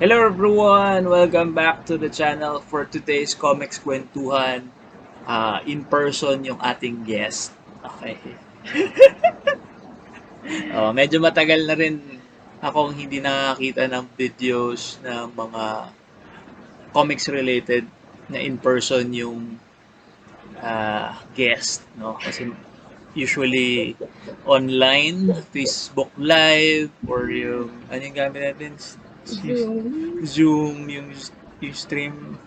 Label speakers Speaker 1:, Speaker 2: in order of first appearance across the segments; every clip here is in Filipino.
Speaker 1: Hello everyone! Welcome back to the channel for today's Comics Kwentuhan. In person yung ating guest. Okay. Medyo matagal na rin akong hindi nakakita ng videos ng mga comics related na in person yung guest. No? Kasi usually online, Facebook Live, or yung, ano yung gamit natin?
Speaker 2: Zoom,
Speaker 1: Zoom, yung stream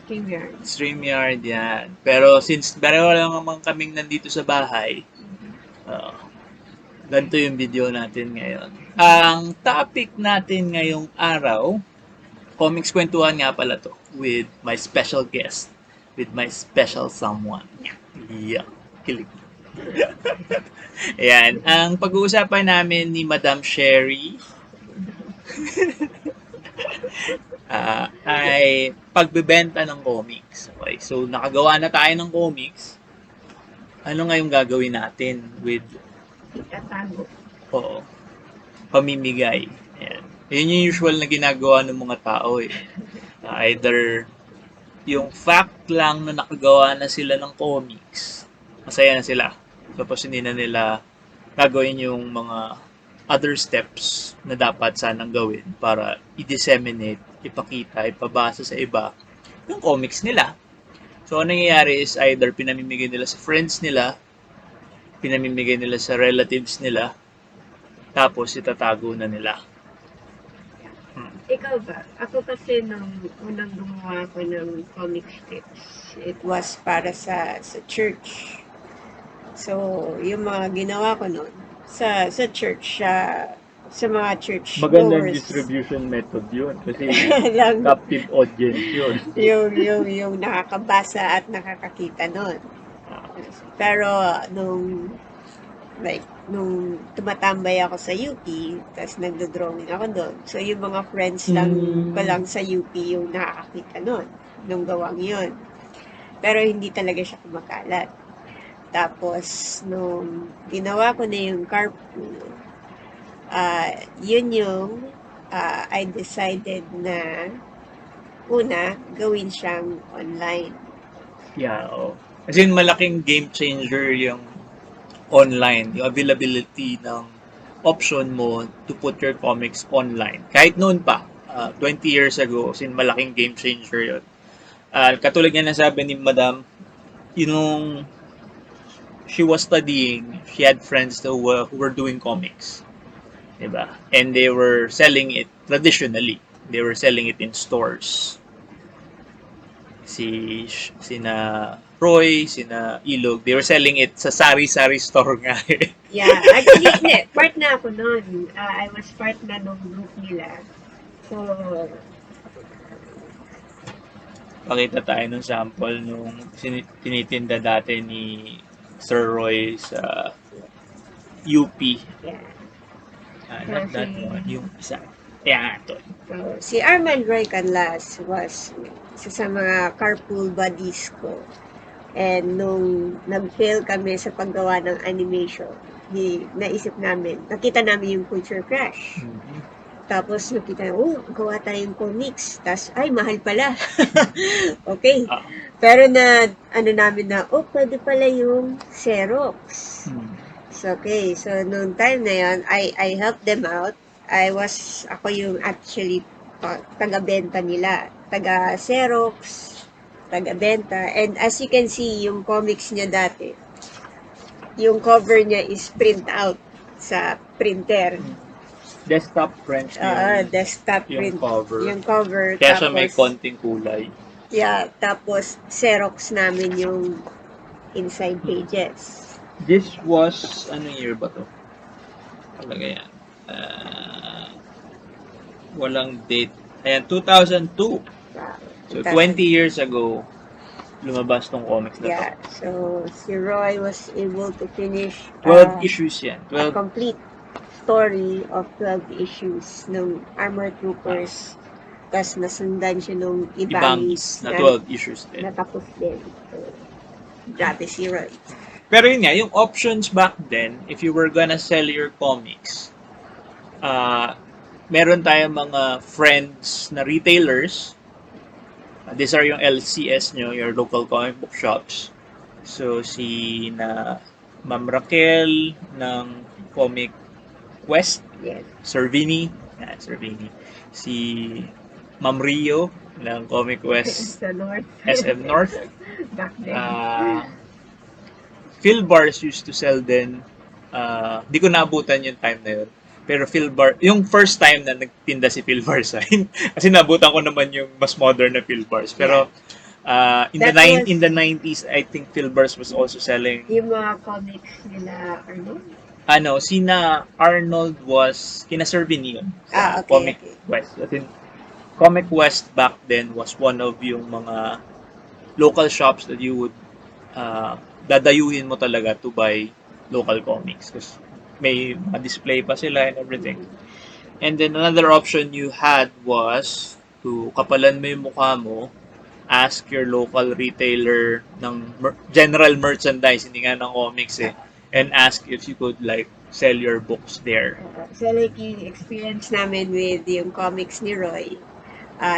Speaker 2: StreamYard.
Speaker 1: StreamYard, yan. Pero since dalawa lang naman kaming nandito sa bahay, uh, ganito yung video natin ngayon. Ang topic natin ngayong araw, comics kwentuhan nga pala to, with my special guest, with my special someone. Yeah, kilig. Ayan, ang pag-uusapan namin ni Madam Sherry ay pagbebenta ng comics. Okay, so nakagawa na tayo ng comics. Ano nga yung gagawin natin with
Speaker 2: Itatago.
Speaker 1: pamimigay? Ayan. Yun yung usual na ginagawa ng mga tao eh. Either yung fact lang na nakagawa na sila ng comics, masaya na sila. Tapos hindi na nila gagawin yung mga other steps na dapat sanang gawin para i-disseminate, ipakita, ipabasa sa iba yung comics nila. So, ano nangyayari is either pinamimigay nila sa friends nila, pinamimigay nila sa relatives nila, tapos itatago na nila.
Speaker 2: Ikaw ba? Ako kasi nung unang gumawa ko ng comic strips, it was para sa church. So, yung mga ginawa ko noon, sa church, sa mga church
Speaker 1: Magandang
Speaker 2: goers.
Speaker 1: distribution method yun kasi
Speaker 2: lang
Speaker 1: captive audience yun.
Speaker 2: yung nakakabasa at nakakakita noon. Pero nung tumatambay ako sa UP, tapos nagdo-drawing ako doon. So, yung mga friends lang ko lang sa UP yung nakakakita noon, nung gawang yun. Pero hindi talaga siya kumakalat. Tapos, nung ginawa ko na yung Carpool, yun yung I decided na una, gawin siyang online.
Speaker 1: Yeah, oh. Kasi malaking game changer yung online, yung availability ng option mo to put your comics online. Kahit noon pa, 20 years ago, sin malaking game changer yun. Katulad nga nasabi ni Madam, yung she was studying, she had friends who were doing comics. Diba? And they were selling it traditionally. They were selling it in stores. Sina Roy, sina Ilog, they were selling it sa sari-sari store nga eh.
Speaker 2: Yeah, actually, hindi. Part na ako noon. I was part na nung group nila. So,
Speaker 1: Pakita tayo ng sample nung tinitinda dati ni Sir Roy sa UP.
Speaker 2: yeah.
Speaker 1: Not that one, yung isa. Yan, ito.
Speaker 2: So, si Armand Roy Canlas was isa sa mga carpool buddies ko. And nung nag-fail kami sa paggawa ng animation, naisip namin, nakita namin yung Culture Crash.
Speaker 1: Mm-hmm.
Speaker 2: Tapos nakita, gawa tayong comics. Tapos, ay, mahal pala. Okay. Pero namin na, pwede pala yung Xerox. So, okay. So, noong time na yun, I helped them out. Ako yung actually taga-benta nila. Taga-Xerox, taga-benta. And as you can see, yung comics niya dati, yung cover niya is print out sa printer.
Speaker 1: Desktop print
Speaker 2: desktop print.
Speaker 1: Cover.
Speaker 2: Yung cover.
Speaker 1: Kaya siya may konting kulay.
Speaker 2: Yeah, tapos Xerox namin yung inside pages.
Speaker 1: This was, anong year ba to? Talaga yan. Walang date. Ayan, 2002. So, 20 years ago, lumabas tong comics na to.
Speaker 2: Yeah, so si Roy was able to finish
Speaker 1: 12 issues yan.
Speaker 2: a complete story of 12 issues ng Armored Troopers. Tapos nasundan siya nung
Speaker 1: Ibangs na 12 issues din.
Speaker 2: Natapos din. So, grabe si Roy.
Speaker 1: Pero yun nga, yung options back then, if you were gonna sell your comics, meron tayong mga friends na retailers. These are yung LCS nyo, your local comic book shops. So, si Ma'am Raquel ng Comic West,
Speaker 2: Yes.
Speaker 1: Sir Vinny, Sir Vinny. Si Ma'am Rio ng Comic West
Speaker 2: Sa North.
Speaker 1: SM North.
Speaker 2: Back then.
Speaker 1: Phil Bars used to sell din. Di ko naabutan yung time na yun. Pero Phil Bar, yung first time na nagtinda si Phil Bars, kasi naabutan ko naman yung mas modern na Phil Bars. Pero in the 90s, I think Phil Bars was also selling.
Speaker 2: Yung mga comics nila, Arnold?
Speaker 1: Sina Arnold was kina Sir Vinny yun.
Speaker 2: Okay,
Speaker 1: Comic West. I think Comic West back then was one of yung mga local shops that you would dadayuhin mo talaga to buy local comics because may display pa sila and everything. And then another option you had was to kapalan mo yung mukha mo, ask your local retailer ng general merchandise, hindi nga ng comics and ask if you could like sell your books there.
Speaker 2: So like yung experience namin with yung comics ni Roy,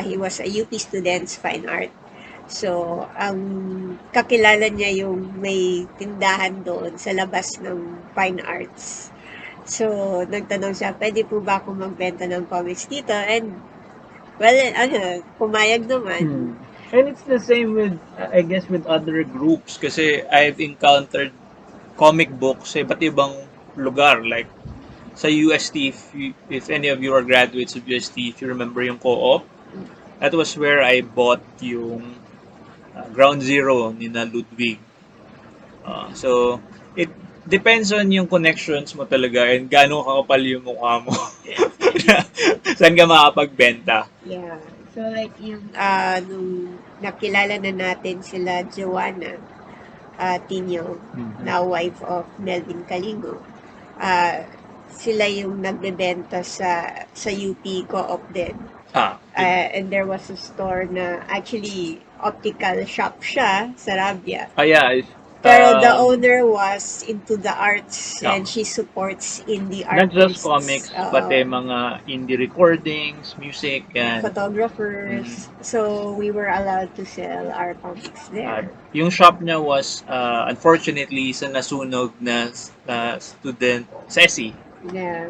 Speaker 2: he was a UP Students Fine Art. So, ang kakilala niya yung may tindahan doon sa labas ng Fine Arts. So, nagtanong siya, pwede po ba akong magbenta ng comics dito? And, well, pumayag naman.
Speaker 1: And it's the same with, I guess, with other groups. Kasi I've encountered comic books sa iba't ibang lugar. Like, sa UST, if any of you are graduates of UST, if you remember yung co-op, that was where I bought yung Ground Zero ni na Ludwig. So, it depends on yung connections mo talaga and gaano kakapal yung mukha mo. Saan ka makapagbenta.
Speaker 2: Yeah. So, like yung nung nakilala na natin sila Joanna Tinyo, now wife of Melvin Calingo, sila yung nagbebenta sa UP Co-op din. And there was a store na actually optical shop siya sa Rabia.
Speaker 1: Yeah.
Speaker 2: Pero the owner was into the arts and she supports indie artists.
Speaker 1: Not just comics, pati mga indie recordings, music, and
Speaker 2: photographers. So we were allowed to sell our comics there.
Speaker 1: Yung shop niya was unfortunately sa nasunog na student Ceci.
Speaker 2: Yeah.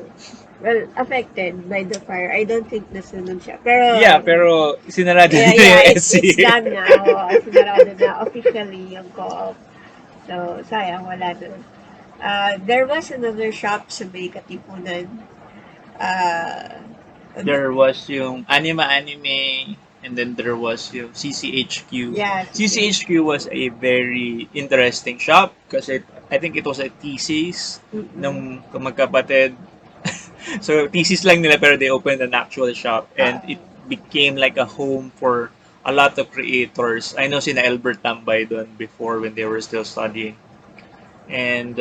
Speaker 2: Well, affected by the fire. I don't think nasunog siya. Pero
Speaker 1: pero sinarado
Speaker 2: na
Speaker 1: yung
Speaker 2: it's done now. Sinarado na officially yung co-op. So, sayang, wala doon. There was another shop sa may Katipunan.
Speaker 1: There was yung Anime, and then there was yung CCHQ.
Speaker 2: Yeah,
Speaker 1: CCHQ was a very interesting shop kasi I think it was a thesis ng magkapatid. So, thesis lang nila pero they opened an actual shop and it became like a home for a lot of creators. I know sina Albert Tambay doon before when they were still studying. And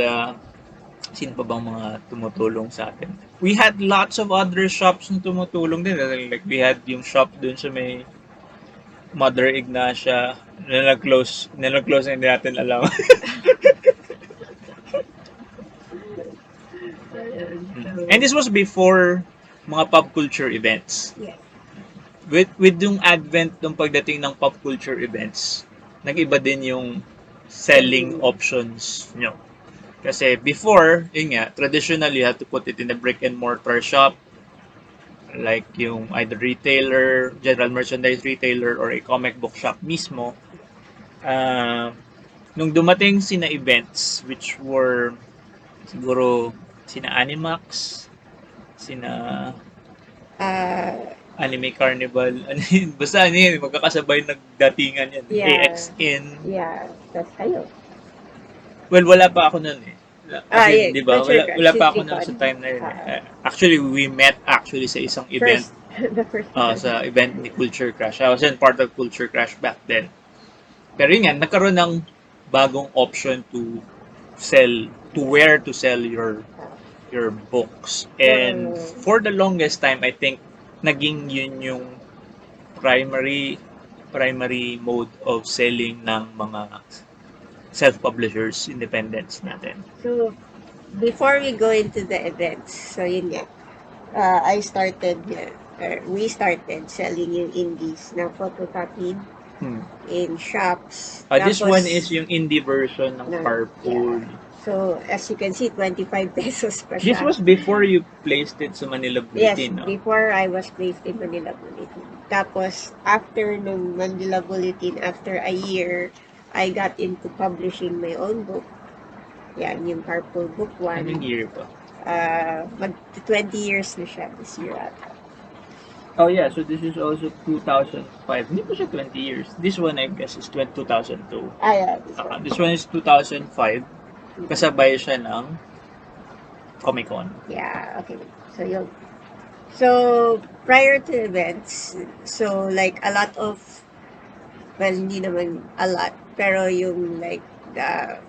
Speaker 1: sino pa bang mga tumutulong sa atin? We had lots of other shops na tumutulong din. Like we had yung shop doon sa may Mother Ignacia na nag-close na hindi natin alam. And this was before mga pop culture events.
Speaker 2: Yes.
Speaker 1: With yung advent ng pagdating ng pop culture events, nag-iba din yung selling options nyo. Kasi before, yun nga, traditionally, you have to put it in a brick and mortar shop, like yung either retailer, general merchandise retailer, or a comic book shop mismo. Nung dumating sina events, which were siguro sina Animax, sina Anime Carnival, basta magkakasabay nagdatingan yan.
Speaker 2: Yeah.
Speaker 1: AXN.
Speaker 2: Yeah, that's kayo.
Speaker 1: Well, wala pa ako nun Kasi, di ba? Wala pa ako nun
Speaker 2: Cons.
Speaker 1: sa time na yun. Actually, we met sa isang event.
Speaker 2: The first
Speaker 1: sa event ni Culture Crash. I was in part of Culture Crash back then. Pero yun nga, nagkaroon ng bagong option to where to sell your books. And for the longest time, I think, naging yun yung primary mode of selling ng mga self-publishers, independents natin.
Speaker 2: So, before we go into the events, so yun nga, I started, we started selling yung indies na photocopied in shops.
Speaker 1: This one is
Speaker 2: Tapos,
Speaker 1: yung indie version ng Carpool.
Speaker 2: yeah. So, as you can see, 25 pesos pa
Speaker 1: This
Speaker 2: siya.
Speaker 1: was before you placed it sa Manila
Speaker 2: Yes,
Speaker 1: Bulletin, no?
Speaker 2: before I was placed in Manila Bulletin. Tapos, after nung Manila Bulletin, after a year, I got into publishing my own book. Yan, yung Carpool Book 1.
Speaker 1: Anong year pa?
Speaker 2: Mag 20 years na siya this year ata.
Speaker 1: Oh yeah, so this is also 2005. Hindi pa siya 20 years. This one I guess is 2002.
Speaker 2: Yeah,
Speaker 1: This one is 2005. Kasabay siya ng Komikon.
Speaker 2: Yeah, okay. So yun. So, prior to events, so like a lot of, well, hindi naman a lot, pero yung like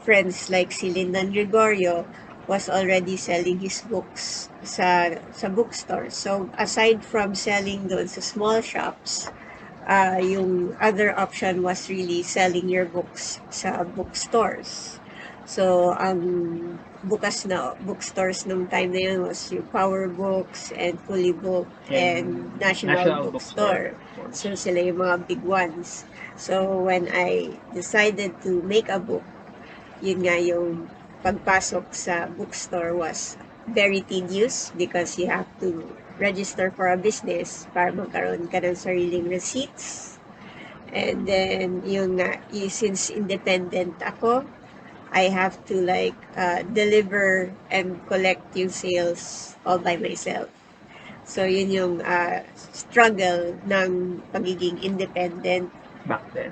Speaker 2: friends like si Lindan Gregorio was already selling his books sa bookstore. So, aside from selling doon sa small shops, yung other option was really selling your books sa bookstores. So, ang bukas na bookstores nung time na yun was yung Power Books and Fully Book and National Bookstore. So, sila yung mga big ones. So, when I decided to make a book, yun nga yung pagpasok sa bookstore was very tedious because you have to register for a business para magkaroon ka ng sariling receipts. And then, yung since independent ako, I have to like deliver and collect yung sales all by myself. So, yun yung struggle ng pagiging independent
Speaker 1: back then.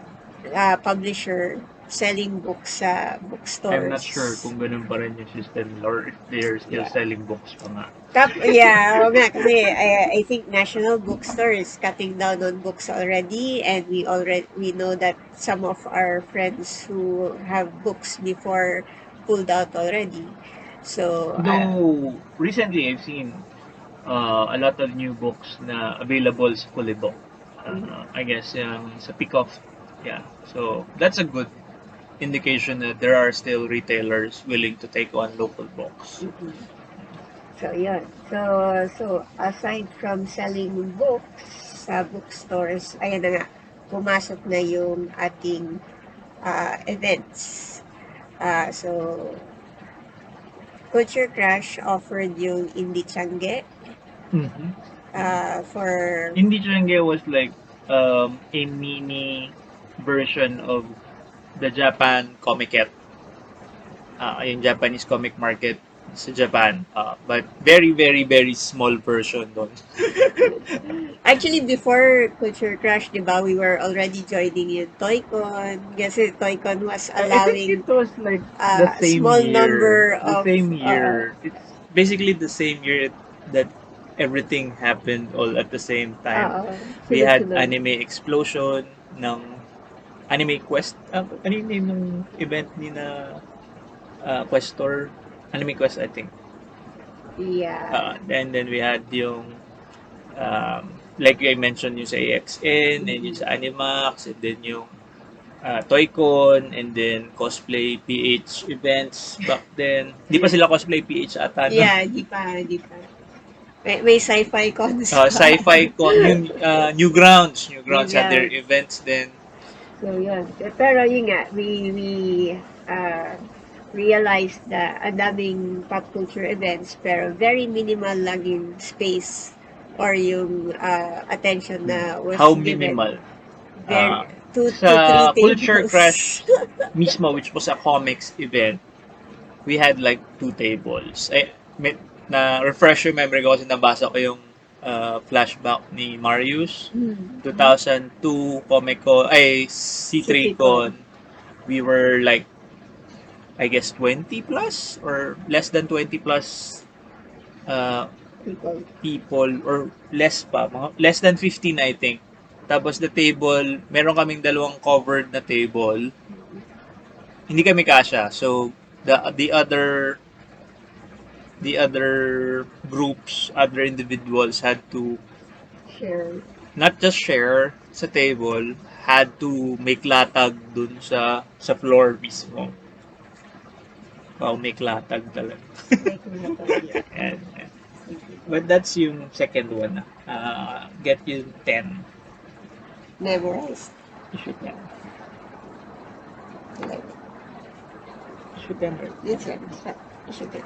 Speaker 2: Publisher selling books sa bookstores.
Speaker 1: I'm not sure kung ganun pa rin yung system or if they're still selling books pa nga.
Speaker 2: Kasi I think National Bookstore is cutting down on books already, and we know that some of our friends who have books before pulled out already. So,
Speaker 1: though recently I've seen a lot of new books na available sa Fully Book. I guess yung sa Pick-Off. Yeah. So, that's a good indication that there are still retailers willing to take on local books.
Speaker 2: So, yun. So aside from selling books sa bookstores, ayan na nga, pumasok na yung ating events. So, Culture Crash offered yung Indie Tiangge. For
Speaker 1: Indie Tiangge was like a mini version of the Japan Comiket. Yung Japanese comic market sa Japan. But very, very, very small version doon.
Speaker 2: Actually, before Culture Crash, di ba, we were already joining yung Toycon. Kasi Toycon was allowing
Speaker 1: it was like the same
Speaker 2: small
Speaker 1: year.
Speaker 2: Number
Speaker 1: the
Speaker 2: of...
Speaker 1: same year. It's basically the same year that everything happened all at the same time. We had Anime Explosion ng Anime Quest. Ano yung name ng event ni na Questor? Anime Quest, I think.
Speaker 2: Yeah.
Speaker 1: And then we had yung like I mentioned yung sa AXN and yung sa Animax and then yung Toycon and then Cosplay PH events back then. Di pa sila Cosplay PH ata. No?
Speaker 2: Yeah, di pa. May sci-fi cons pa.
Speaker 1: Sci-fi con, yung Newgrounds had their events then.
Speaker 2: So, yun. Pero yun nga, we realized na ang daming pop culture events pero very minimal lang yung space or yung attention na was
Speaker 1: How
Speaker 2: given.
Speaker 1: minimal?
Speaker 2: Sa
Speaker 1: Culture Crash mismo, which was a comics event, we had like 2 tables. Na refresh yung memory ko kasi nabasa ko yung flashback ni Marius. 2002 Komikon, C3Con. We were like, I guess 20 plus or less than 20 plus people or less pa, less than 15 I think. Tapos the table, meron kaming dalawang covered na table. Hindi kami kasya. So the other groups, other individuals had to share. Not just share sa table, had to make latag dun sa floor mismo. Wow, make latag talaga. And But that's yung second one. Get you 10.
Speaker 2: Memorized.
Speaker 1: Shoot yan.
Speaker 2: Like,
Speaker 1: Shoot yan.
Speaker 2: it's it. Should be.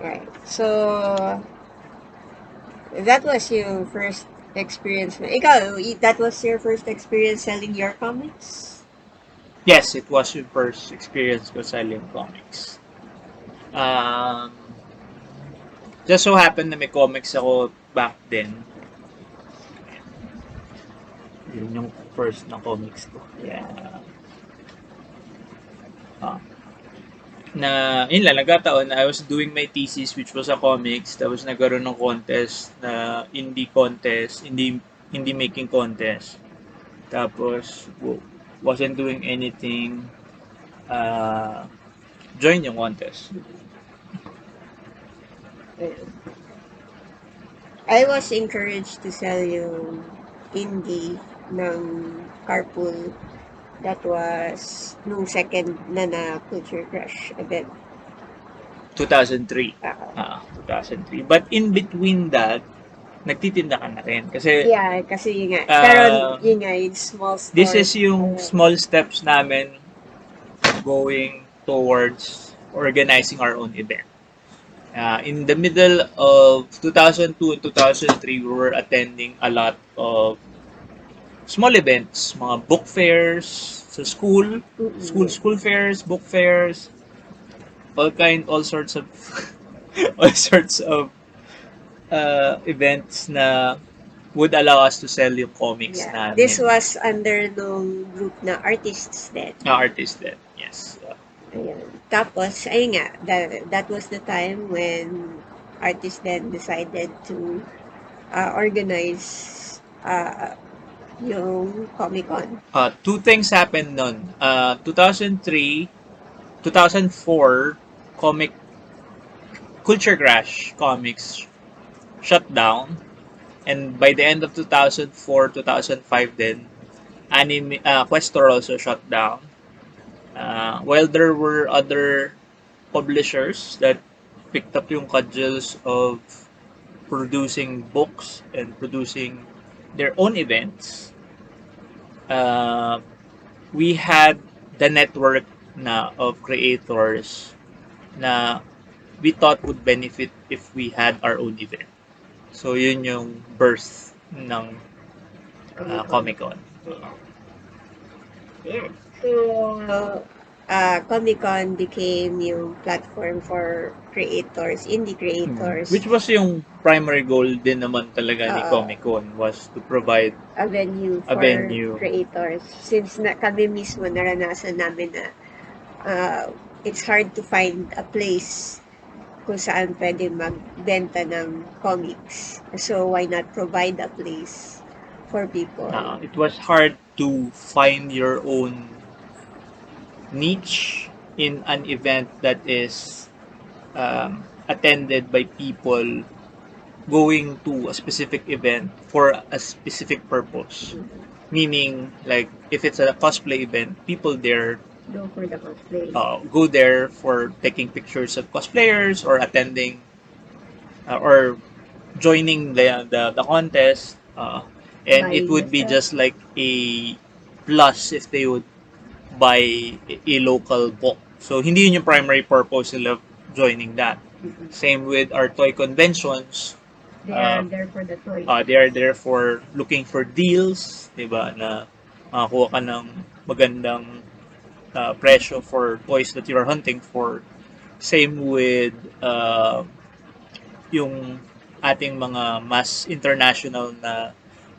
Speaker 2: Right. So, that was your first experience. Ikaw, that was your first experience selling your comics?
Speaker 1: Yes, it was yung first experience ko selling comics. Just so happened na may comics ako back then. Yun yung first na comics ko. Yeah. Na yun lang, nagkataon I was doing my thesis which was a comics, tapos nagkaroon ng contest na indie contest, indie making contest. Tapos wasn't doing anything, join yung contest.
Speaker 2: I was encouraged to sell yung indie ng Carpool. That was nung second na Culture Crush event.
Speaker 1: 2003. 2003. But in between that, nagtitinda ka na rin. Kasi,
Speaker 2: yeah, kasi yun nga. Pero yun nga, yung small store.
Speaker 1: This is yung small steps namin going towards organizing our own event. In the middle of 2002 and 2003, we were attending a lot of small events, mga book fairs sa school, school fairs, book fairs, all sorts of events na would allow us to sell yung comics namin.
Speaker 2: This was under nung group na Artists Den.
Speaker 1: Artists Den, yes.
Speaker 2: Ayan. Tapos, ayun nga, that was the time when Artists Den decided to organize yung Komikon.
Speaker 1: Two things happened nun. 2003, 2004, Culture Crash Comics shut down. And by the end of 2004, 2005 then, Questor also shut down. While there were other publishers that picked up yung cudgels of producing books and producing their own events, we had the network na of creators na we thought would benefit if we had our own event. So, yun yung birth ng Komikon.
Speaker 2: Yeah. So, Komikon became yung platform for creators, indie creators.
Speaker 1: Which was yung primary goal din naman talaga ni Komikon, was to provide
Speaker 2: a venue for creators. Since kami mismo naranasan namin na it's hard to find a place kung saan pwede magbenta ng comics. So, why not provide a place for people?
Speaker 1: It was hard to find your own niche in an event that is attended by people going to a specific event for a specific purpose. Meaning, like, if it's a cosplay event, people there
Speaker 2: go for the cosplay.
Speaker 1: Go there for taking pictures of cosplayers or attending or joining the contest. And it would be just like a plus if they would buy a local book. So, hindi yun yung primary purpose of joining that. Same with our toy conventions.
Speaker 2: They are there for the toys.
Speaker 1: They are there for looking for deals, diba, na makakuha ka ng magandang presyo for toys that you are hunting for. Same with yung ating mga mass international na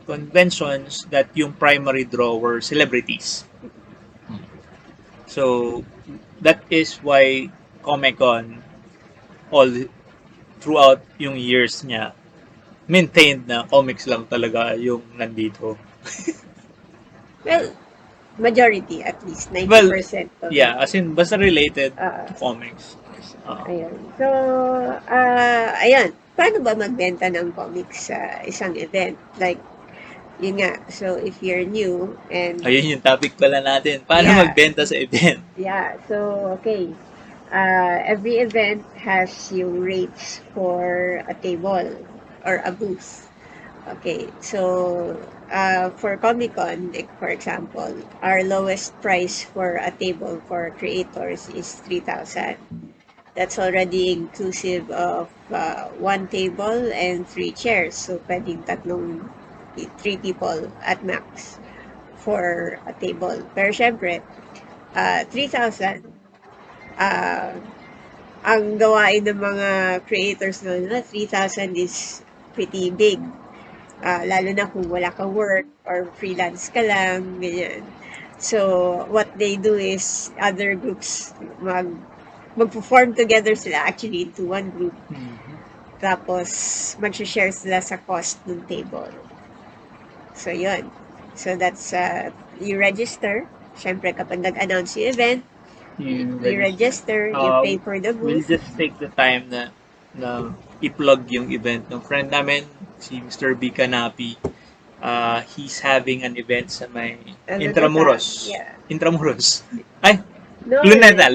Speaker 1: conventions that yung primary draw were celebrities. So, that is why Komikon all throughout yung years niya maintained na comics lang talaga yung nandito.
Speaker 2: Well, majority at least, 90%.
Speaker 1: Well, yeah, as in, basta related to comics.
Speaker 2: Ayun. So, ayun. Paano ba magbenta ng comics sa isang event? Like, yun nga. So, if you're new and...
Speaker 1: Ayun yung topic pala natin. Paano magbenta sa event?
Speaker 2: Yeah. So, okay. every event has yung rates for a table or a booth. Okay, so for Komikon, like for example, our lowest price for a table for creators is 3,000. That's already inclusive of one table and three chairs. So, pwedeng three people at max for a table. Pero syempre, 3,000, uh, ang gawain ng mga creators noon, 3,000 is pretty big. Lalo na kung wala kang work or freelance ka lang, ganyan. So, what they do is other groups mag-perform together sila actually into one group. Tapos, mag-share sila sa cost ng table. So, yun. So, that's, you register. Siyempre, kapag nag-announce yung event, you register, you pay for the
Speaker 1: We'll
Speaker 2: booth.
Speaker 1: just take the time na i-plug yung event ng friend namin, si Mr. B. Canapi. He's having an event sa may Intramuros.
Speaker 2: Yeah.
Speaker 1: Intramuros. Ay,
Speaker 2: No,
Speaker 1: Luneta.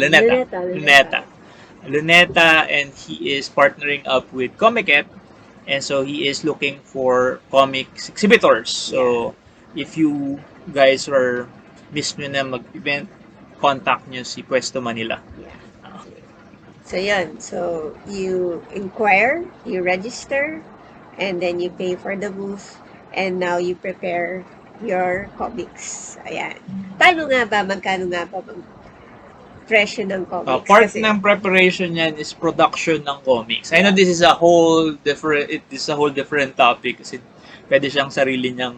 Speaker 1: Luneta, and he is partnering up with Comiket, and so he is looking for comics exhibitors. So, if you guys are miss nyo na mag-event, contact nyo si Pwesto Manila.
Speaker 2: Yeah. So, yun. So, you inquire, you register, and then you pay for the booth, and now you prepare your comics. Ayan. Paano nga ba, magkano nga ba presyo ng comics?
Speaker 1: Part ng preparation niyan is production ng comics. I know this is a whole different topic kasi pwede siyang sarili niyang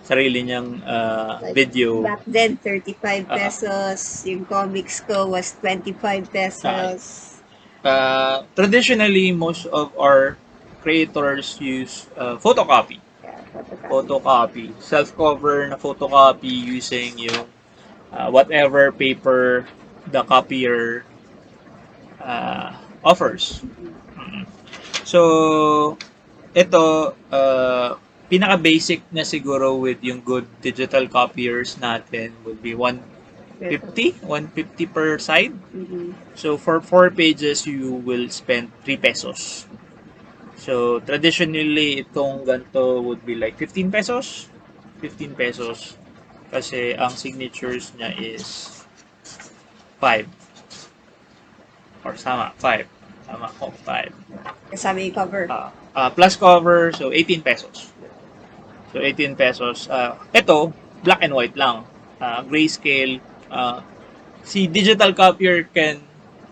Speaker 1: like video.
Speaker 2: Back then, 35 pesos. Yung comics ko was 25 pesos.
Speaker 1: Traditionally, most of our creators use photocopy. Photocopy. Self-cover na photocopy using yung whatever paper the copier offers. So, ito, pinaka-basic na siguro with yung good digital copiers natin would be 150 per side. So, for 4 pages, you will spend 3 pesos. So, traditionally, itong ganito would be like 15 pesos. 15 pesos. Kasi ang signatures niya is 5. Or sama, 5. Tama ko, 5.
Speaker 2: Kasama yung cover.
Speaker 1: Plus cover, so 18 pesos. So 18 pesos. Ito, black and white lang. Grayscale. Si digital copier can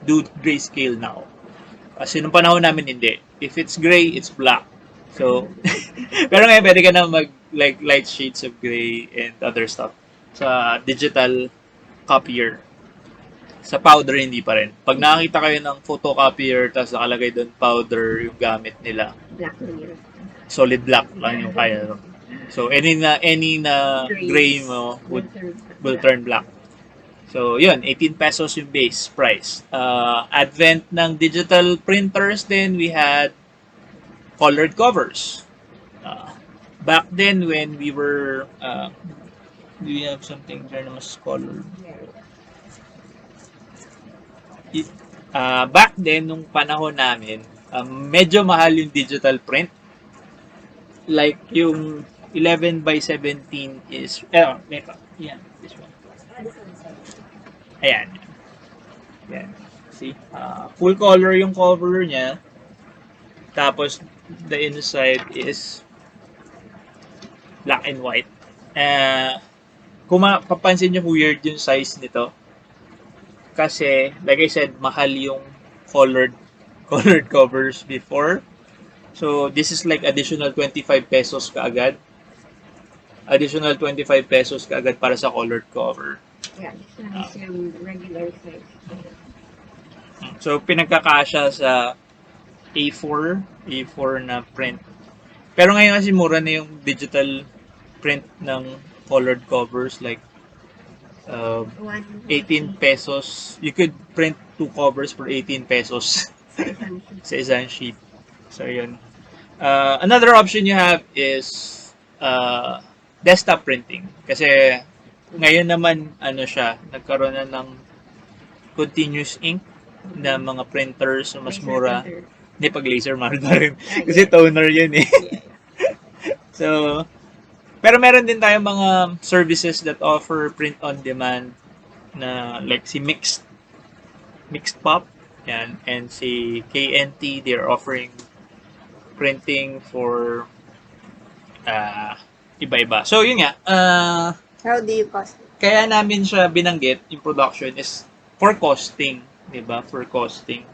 Speaker 1: do grayscale now. Kasi nung panahon namin hindi. If it's gray, it's black. So, pero ngayon pwede ka na like light shades of gray and other stuff sa digital copier. Sa powder, hindi pa rin. Pag nakakita kayo ng photocopier tapos nakalagay doon powder yung gamit nila,
Speaker 2: black
Speaker 1: solid black lang yung kaya. So, any na gray mo will turn black. So, yun, 18 pesos yung base price. Advent ng digital printers din, we had colored covers. Back then, when we were, do you have something there na mas colored? Back then, nung panahon namin, medyo mahal yung digital print. Like, yung 11 by 17 is, ito, yan, this one. Ayan. Yan. See? Full color yung cover niya. Tapos, the inside is black and white. Kung mapapansin nyo, weird yung size nito. Kasi, like I said, mahal yung colored covers before. So, this is like additional 25 pesos kaagad. Additional 25 pesos kaagad para sa colored cover.
Speaker 2: Yeah, this is yung regular size.
Speaker 1: So, pinagkakasya sa A4 na print. Pero ngayon kasi mura na yung digital print ng colored covers, like 18 pesos. You could print 2 covers for 18 pesos sa isang sheet. So, yun. Another option you have is desktop printing. Kasi ngayon naman, nagkaroon na ng continuous ink. na mga printers na mas
Speaker 2: Laser
Speaker 1: mura.
Speaker 2: printer.
Speaker 1: Hindi, pag laser, mahal pa rin.
Speaker 2: Ah,
Speaker 1: Kasi
Speaker 2: yes.
Speaker 1: toner yun eh.
Speaker 2: Yeah.
Speaker 1: So, pero meron din tayong mga services that offer print on demand na like si Mixed Pop, yan, and si KNT, they're offering printing for iba-iba. So, yun nga,
Speaker 2: How do you cost it?
Speaker 1: kaya namin siya binanggit, yung production is for costing, di ba? For costing.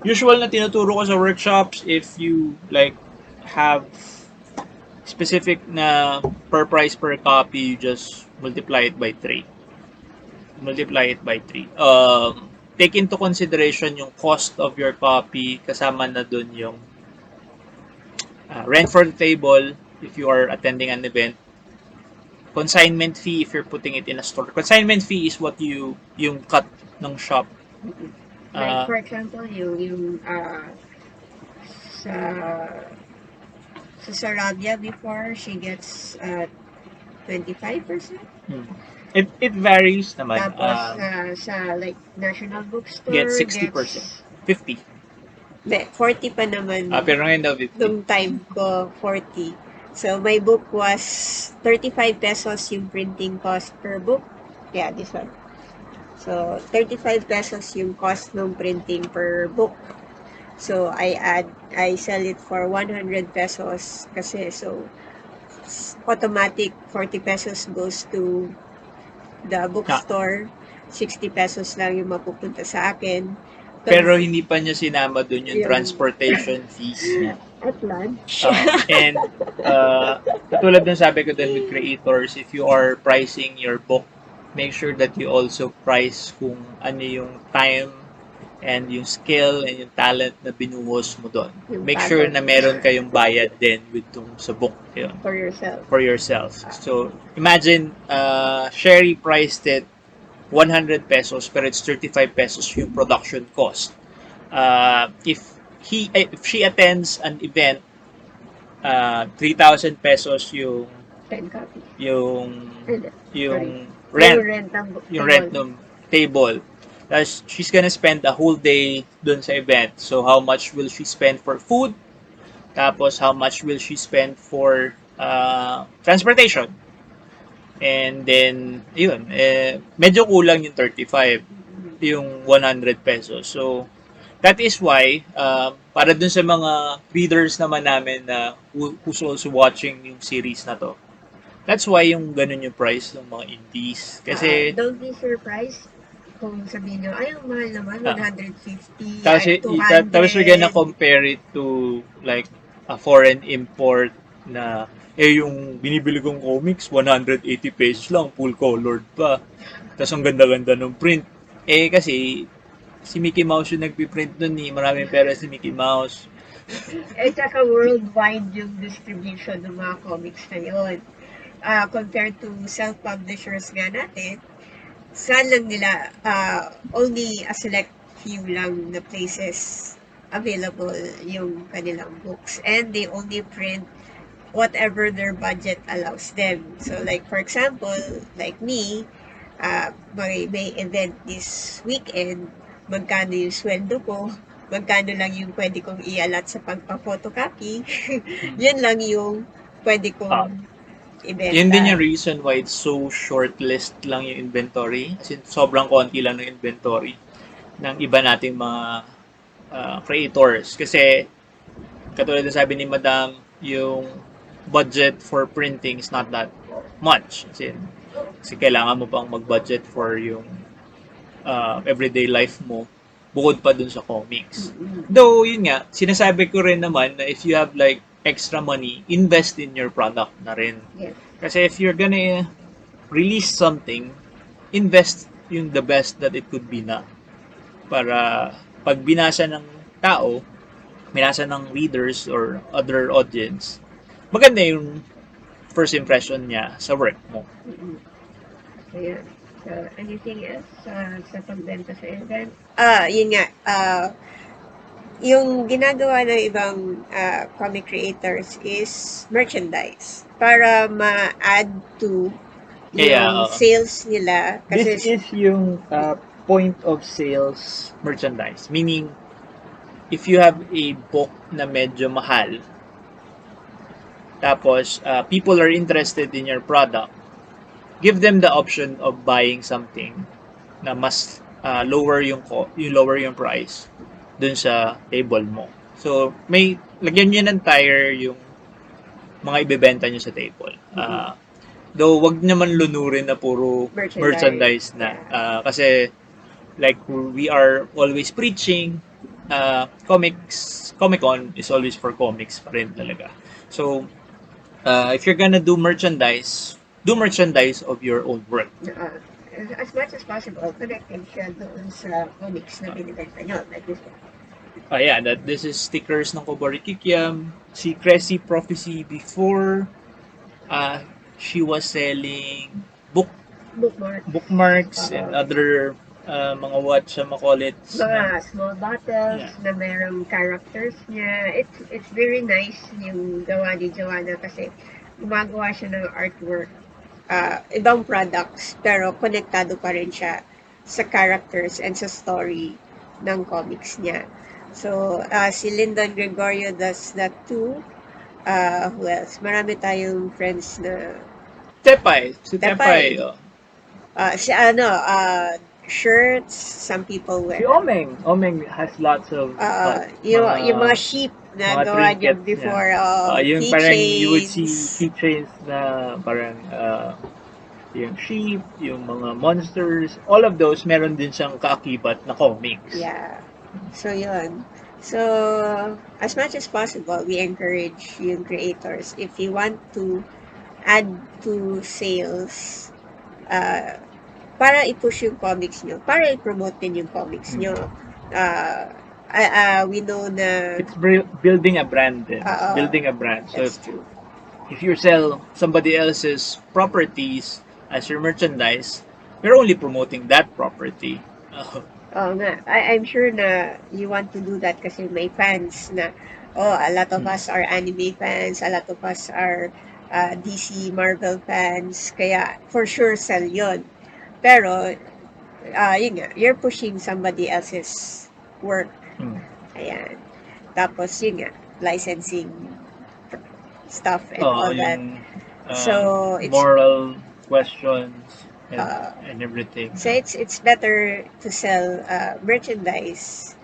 Speaker 1: Usual na tinuturo ko sa workshops, if you like have specific na per price per copy, you just multiply it by 3. Multiply it by 3. Take into consideration yung cost of your copy, kasama na dun yung rent for the table if you are attending an event, consignment fee if you're putting it in a store. Consignment fee is what yung cut ng shop.
Speaker 2: Like, for example, yung sa Sarabia before, she gets 25%.
Speaker 1: It varies naman.
Speaker 2: Tapos sa like National Bookstore,
Speaker 1: Get 60%. 50.
Speaker 2: 40 pa naman.
Speaker 1: Pero ngayon daw 50.
Speaker 2: Nung time ko, 40. So, my book was 35 pesos yung printing cost per book. Yeah, this one. So, 35 pesos yung cost ng printing per book. So, I sell it for 100 pesos kasi so, automatic 40 pesos goes to the bookstore. 60 pesos lang yung mapupunta sa akin.
Speaker 1: Pero hindi pa niya sinama dun yung transportation fees niya.
Speaker 2: At lunch.
Speaker 1: And katulad ng sabi ko din with creators, if you are pricing your book, make sure that you also price kung ano yung time and yung skill and yung talent na binuhos mo doon. Make sure na meron kayong bayad din with sa book yun. For yourself. So, imagine, Sherry priced it 100 pesos pero it's 35 pesos yung production cost. If she attends an event, 3,000 pesos yung
Speaker 2: 10 copies.
Speaker 1: yung rent ng table. Tapos she's gonna spend a whole day dun sa event. So how much will she spend for food? Tapos how much will she spend for transportation? And then, yun, medyo kulang yung 35, yung 100 pesos. So, that is why, para dun sa mga readers naman namin na who's also watching yung series na to, that's why yung ganun yung price ng mga indies. Kasi,
Speaker 2: don't be surprised kung sabihin nyo, ay, ang mahal naman, 150, 200.
Speaker 1: Tapos we're gonna compare it to like a foreign import na yung binibili kong comics, 180 pesos lang, full colored pa. Tapos ang ganda-ganda ng print. Kasi si Mickey Mouse yung nagpiprint nun maraming pera si Mickey Mouse.
Speaker 2: Tsaka worldwide yung distribution ng mga comics na yun. Compared to self-publishers nga natin, saan lang nila, only a select few lang na places available yung kanilang books. And they only print whatever their budget allows them. So like for example, like me, may event this weekend, magkano yung sweldo ko, magkano lang yung pwede kong ialat sa pagpa-photocopy, yun lang yung pwede kong ibenta.
Speaker 1: Yun din yung reason why it's so short list lang yung inventory. Kasi sobrang konti lang ng inventory ng iba nating mga creators. Kasi katulad na sabi ni Madam, yung budget for printing is not that much. Kasi kailangan mo pang mag-budget for yung everyday life mo bukod pa dun sa comics. Though, yun nga, sinasabi ko rin naman na if you have like extra money, invest in your product na rin.
Speaker 2: Yes.
Speaker 1: Kasi if you're gonna release something, invest yung the best that it could be na. Para pag binasa ng tao, binasa ng readers or other audience, maganda yung first impression niya sa work mo.
Speaker 2: Ayan. So, anything else sa pagbenta sa event? Yun nga. Yung ginagawa ng ibang comic creators is merchandise para ma-add to yung sales nila. Kasi
Speaker 1: this is yung point of sales merchandise. Meaning, if you have a book na medyo mahal, tapos people are interested in your product, give them the option of buying something na mas lower yung price dun sa table mo. So, may lagyan niyo ng tire yung mga ibebenta niyo sa table. Though wag naman lunurin na puro merchandise na. Kasi like we are always preaching, Komikon is always for comics pa rin talaga. So, if you're gonna do merchandise of your own work.
Speaker 2: As much as possible, connected siya doon sa comics na binibenta nyo. Like this one.
Speaker 1: Yeah, this is stickers ng Kobori Kikiam. Si Cressy Prophecy before, she was selling bookmarks and other mga what siya makulit.
Speaker 2: Mga small bottles na mayroong characters niya. It's very nice yung gawa ni Joanna kasi gumagawa siya ng artwork. Ibang products, pero konektado pa rin siya sa characters and sa story ng comics niya. So, si Lyndon Gregorio does that too. Who else? Marami tayong friends na...
Speaker 1: Tepay. Si Tepay.
Speaker 2: Si shirts, some people wear.
Speaker 1: Si Omeng. Omeng has lots of...
Speaker 2: yung mga sheep na gawa niya before.
Speaker 1: Yung parang you would see keychains na parang yung sheep, yung mga monsters, all of those meron din siyang kaakibat na comics.
Speaker 2: Yeah. So, yun. So, as much as possible, we encourage yung creators. If you want to add to sales, para i-push yung comics nyo, para i-promote din yung comics nyo. We know na...
Speaker 1: It's building a brand. Building a brand. So if you sell somebody else's properties as your merchandise, you're only promoting that property.
Speaker 2: Nga. I'm sure na you want to do that kasi may fans na, a lot of us are anime fans, a lot of us are DC, Marvel fans, kaya for sure sell yun. Pero, yun nga, you're pushing somebody else's work. Ayan. Tapos, yun nga, licensing stuff and all that. So, it's
Speaker 1: moral questions and everything.
Speaker 2: So, it's better to sell merchandise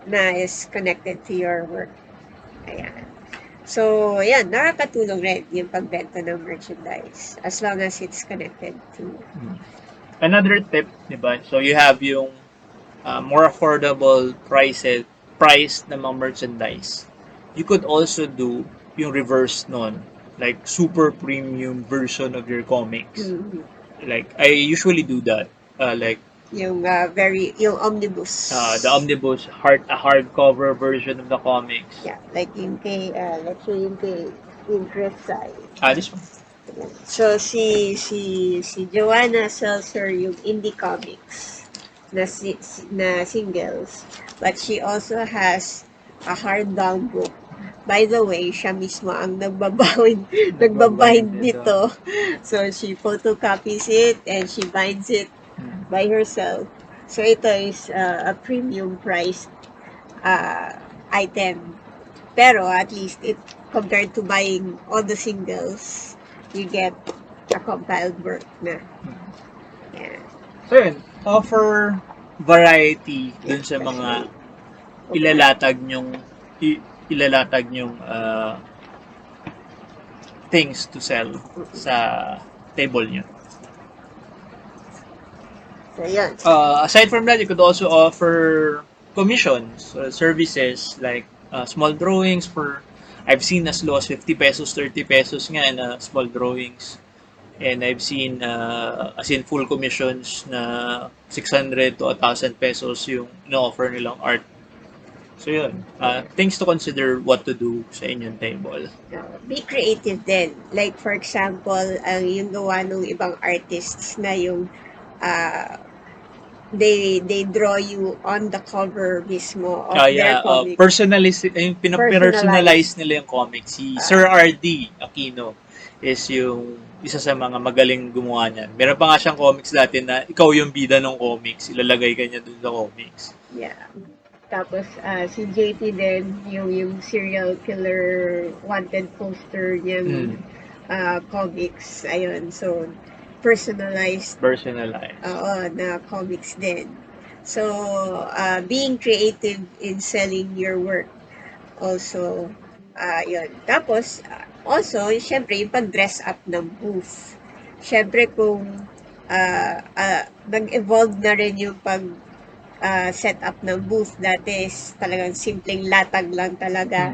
Speaker 2: na is connected to your work. Ayan. So, ayan, nakakatulong rin yung pagbenta ng merchandise as long as it's connected to...
Speaker 1: Another tip, diba? So, you have yung more affordable price na mga merchandise. You could also do yung reverse nun. Like, super premium version of your comics. Like, I usually do that. Like,
Speaker 2: yung omnibus.
Speaker 1: The omnibus, a hardcover version of the comics.
Speaker 2: Yeah, like yung kay, let's say yung kay Interest Side.
Speaker 1: This one.
Speaker 2: So, si Joanna sells her yung indie comics na singles. But she also has a hardbound book. By the way, siya mismo ang nagbabind nito. So, she photocopies it and she binds it by herself. So, ito is a premium priced item. Pero, at least, compared to buying all the singles, you get a compiled work na. Yeah.
Speaker 1: So, yun. Offer variety dun sa mga ilalatag nyong things to sell sa table nyo.
Speaker 2: So, yan.
Speaker 1: Aside from that, you could also offer commissions, services like small drawings for, I've seen as low as 50 pesos, 30 pesos nga na small drawings. And I've seen as in full commissions na 600 to 1,000 pesos yung na-offer nilang art. So yun, things to consider what to do sa inyong table.
Speaker 2: Be creative din. Like for example, yung gawa ng ibang artists na yung they draw you on the cover mismo of their comic.
Speaker 1: Pinapersonalize nila yung comics. Si Sir R.D. Aquino is yung isa sa mga magaling gumawa niyan. Meron pa nga siyang comics dati na ikaw yung bida ng comics. Ilalagay ka niya dun sa comics.
Speaker 2: Yeah. Tapos si JT din, yung serial killer wanted poster niyang comics. Ayun, so personalized na comics din. So, being creative in selling your work also, yun. Tapos, also, syempre, yung pag-dress up ng booth. Syempre, kung nag-evolve na rin yung set up ng booth. Dati is talagang simpleng latag lang talaga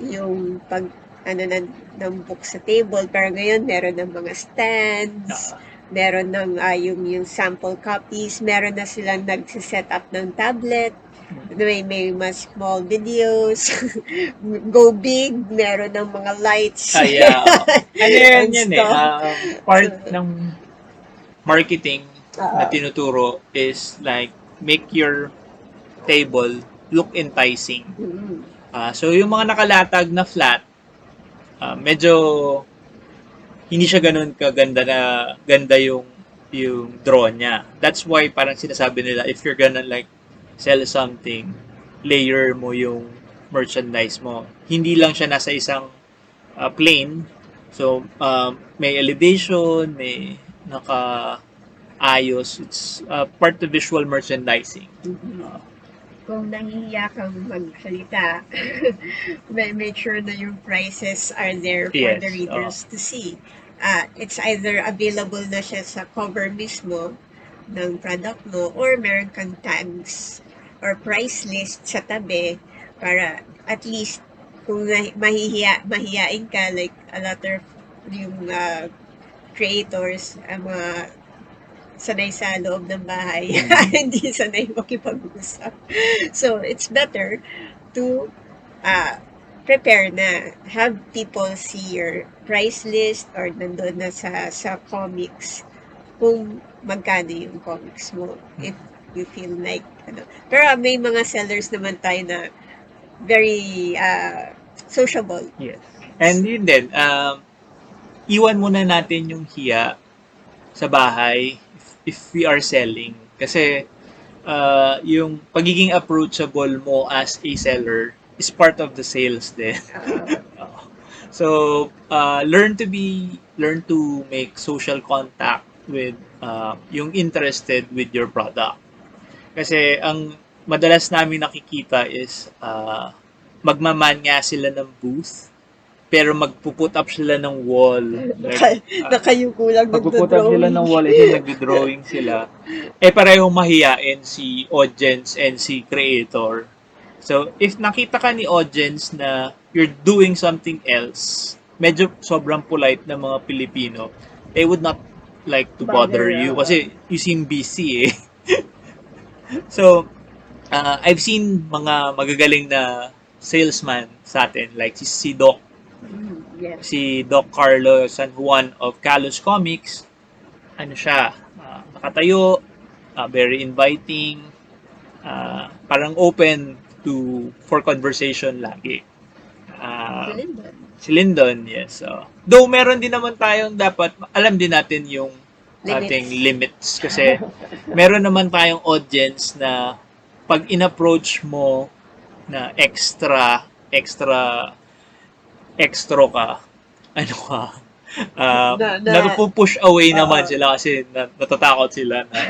Speaker 2: yung pag ng book sa table. Pero ngayon, meron ng mga stands, meron ng yung sample copies, meron na silang nagsiset up ng tablet, may mas small videos, go big, meron ng mga lights.
Speaker 1: Ano yan part ng marketing na tinuturo is like, make your table look enticing. So, yung mga nakalatag na flat, medyo hindi siya ganun kaganda na ganda yung draw niya. That's why parang sinasabi nila, if you're gonna like sell something, layer mo yung merchandise mo. Hindi lang siya nasa isang plane. So, may elevation, may naka-ayos. It's part of visual merchandising.
Speaker 2: Kung nahihiya kang magsalita, make sure na yung prices are there for the readers to see. It's either available na siya sa cover mismo ng product mo or meron kang tags or price list sa tabi para at least kung mahihiyain ka, like a lot of yung creators, mga sanay sa loob ng bahay, hindi sanay makipag-usap. So, it's better to prepare na. Have people see your price list or nandun na sa comics kung magkano yung comics mo. If you feel like, Pero may mga sellers naman tayo na very sociable.
Speaker 1: Yes. And yun din, iwan muna natin yung hiya sa bahay if we are selling. Kasi yung pagiging approachable mo as a seller is part of the sales din. So, learn to make social contact with yung interested with your product. Kasi ang madalas namin nakikita is magmaman nga sila ng booth pero magpuput up sila ng wall.
Speaker 2: Nakayuko lang
Speaker 1: magpuput up sila ng wall and nagdo-drawing sila. Parehong mahiyain si audience and si creator. So, if nakita ka ni audience na you're doing something else, medyo sobrang polite na mga Pilipino, they would not like to bother you kasi you seem busy eh. So, I've seen mga magagaling na salesman sa atin, like si Doc. Si Doc Carlo San Juan of Kalos Comics. Ano siya? Nakatayo, very inviting, parang open for conversation lagi. Si Lyndon, yes. Though meron din naman tayong dapat, alam din natin yung ating limits. Kasi meron naman tayong audience na pag in-approach mo na extra ka, napupush away naman sila kasi natatakot sila na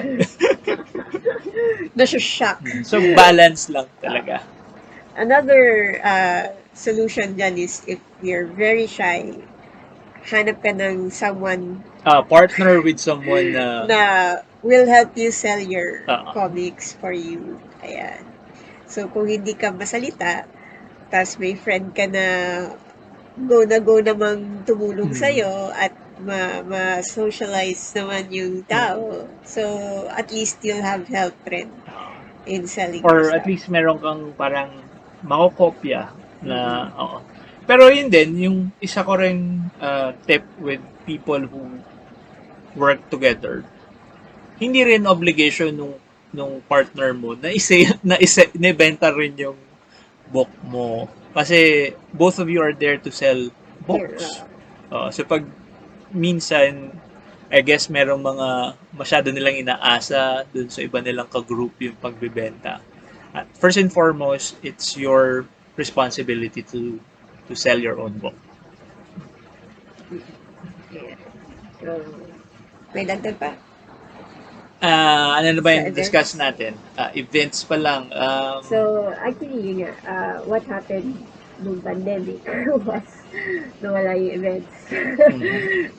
Speaker 2: nasa-shock.
Speaker 1: So, balance lang talaga.
Speaker 2: Another solution dyan is if you're very shy, hanap ka ng someone
Speaker 1: partner with someone
Speaker 2: na will help you sell your comics for you. Ayan. So, kung hindi ka masalita, tas may friend ka na go namang tumulong sa'yo at ma-socialize naman yung tao. So, at least you'll have help rin in selling
Speaker 1: or at least meron kang parang makokopya na Pero yun din, yung isa ko rin tip with people who work together, hindi rin obligation nung partner mo na inibenta rin yung book mo. Kasi both of you are there to sell books. So pag minsan, I guess merong mga masyado nilang inaasa dun sa iba nilang ka-group yung pagbebenta. First and foremost, it's your responsibility to sell your own book.
Speaker 2: Yeah. So, may dagdag pa?
Speaker 1: Ano na ba
Speaker 2: Sa
Speaker 1: yung
Speaker 2: events?
Speaker 1: discuss natin? Events pa lang.
Speaker 2: So, actually, yun nga, what happened nung pandemic was nawala yung events.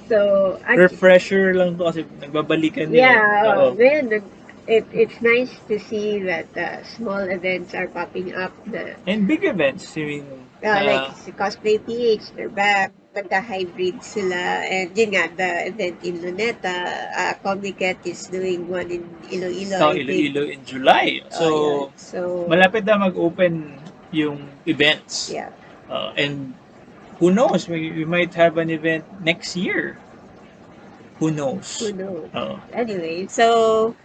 Speaker 2: So,
Speaker 1: refresher lang to kasi nagbabalikan
Speaker 2: yeah, ngayon, it's nice to see that small events are popping up.
Speaker 1: And big events, I mean,
Speaker 2: Like si Cosplay PH, they're back. Nagka-hybrid sila. And yun nga, the event in Luneta, Comiket is doing one in Iloilo.
Speaker 1: So, Iloilo in July. So,
Speaker 2: So,
Speaker 1: malapit na mag-open yung events.
Speaker 2: yeah.
Speaker 1: And who knows, we might have an event next year. Who knows?
Speaker 2: Who knows? Anyway, so